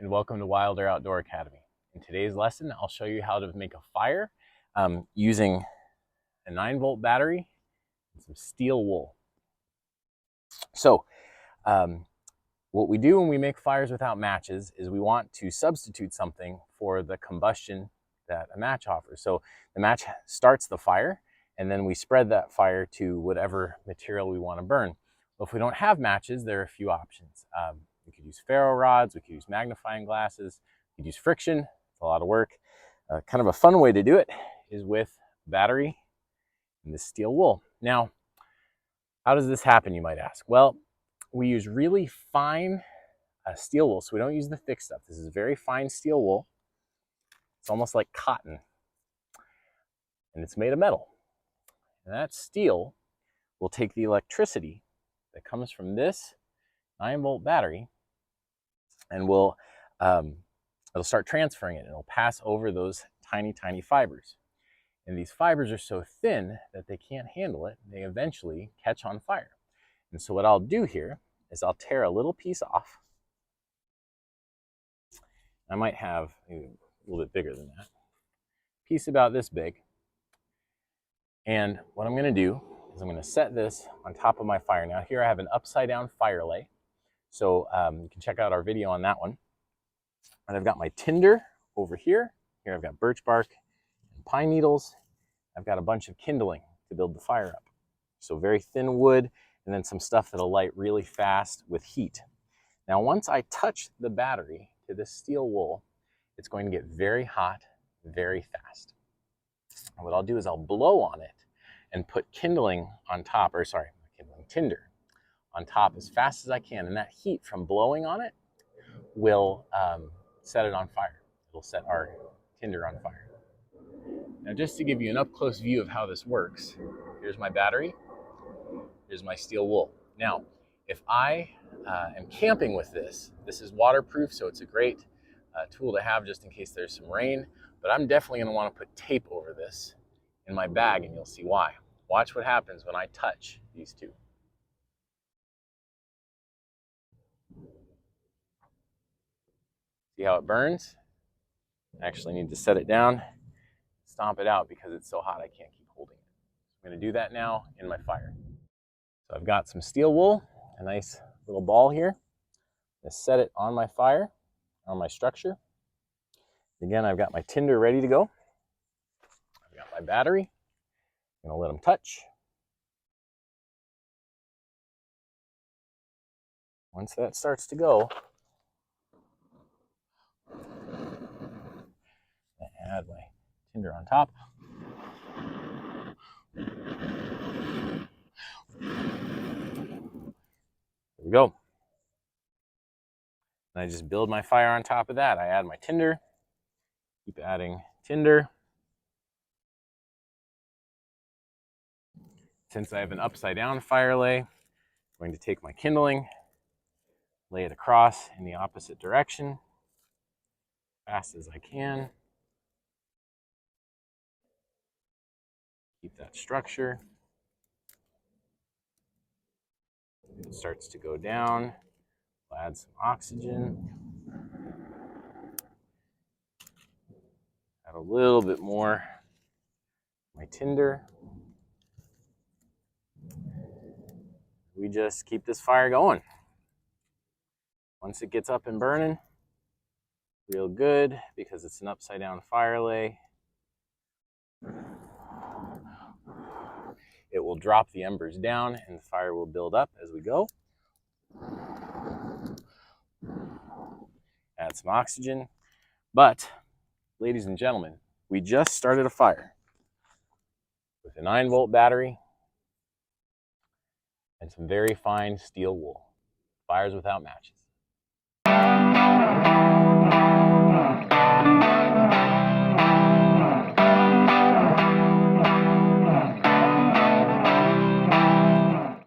and welcome to Wilder Outdoor Academy. In today's lesson, I'll show you how to make a fire using a 9-volt battery and some steel wool. So what we do when we make fires without matches is we want to substitute something for the combustion that a match offers. So the match starts the fire, and then we spread that fire to whatever material we want to burn. Well, if we don't have matches, there are a few options. We could use ferro rods, we could use magnifying glasses, we could use friction. It's a lot of work. Kind of a fun way to do it is with battery and this steel wool. Now, how does this happen, you might ask? Well, we use really fine steel wool, so we don't use the thick stuff. This is very fine steel wool. It's almost like cotton, and it's made of metal. And that steel will take the electricity that comes from this 9-volt battery and it'll start transferring it, and it'll pass over those tiny fibers. And these fibers are so thin that they can't handle it. They eventually catch on fire. And so what I'll do here is I'll tear a little piece off. I might have a little bit bigger than that. Piece about this big. And what I'm going to do is I'm going to set this on top of my fire. Now here I have an upside down fire lay. So you can check out our video on that one. And I've got my tinder over here. Here I've got birch bark and pine needles. I've got a bunch of kindling to build the fire up. So very thin wood, and then some stuff that'll light really fast with heat. Now once I touch the battery to this steel wool, it's going to get very hot very fast. And what I'll do is I'll blow on it and put kindling on top, or sorry, tinder on top as fast as I can. And that heat from blowing on it will set it on fire. It'll set our tinder on fire. Now just to give you an up-close view of how this works, here's my battery, here's my steel wool. Now, if I am camping with this, this is waterproof, so it's a great tool to have just in case there's some rain, but I'm definitely going to want to put tape over this in my bag, and you'll see why. Watch what happens when I touch these two. See how it burns? I actually need to set it down, stomp it out because it's so hot I can't keep holding it. I'm going to do that now in my fire. So I've got some steel wool, a nice little ball here. I'm going to set it on my fire, on my structure. Again, I've got my tinder ready to go. I've got my battery. I'm going to let them touch. Once that starts to go, I add my tinder on top. There we go. And I just build my fire on top of that. I add my tinder, keep adding tinder. Since I have an upside down fire lay, I'm going to take my kindling, lay it across in the opposite direction, fast as I can. Keep that structure. It starts to go down. We'll add some oxygen. Add a little bit more. My tinder. We just keep this fire going. Once it gets up and burning, real good, because it's an upside down fire lay, it will drop the embers down and the fire will build up as we go. Add some oxygen. But, ladies and gentlemen, we just started a fire with a 9-volt battery and some very fine steel wool. Fires without matches.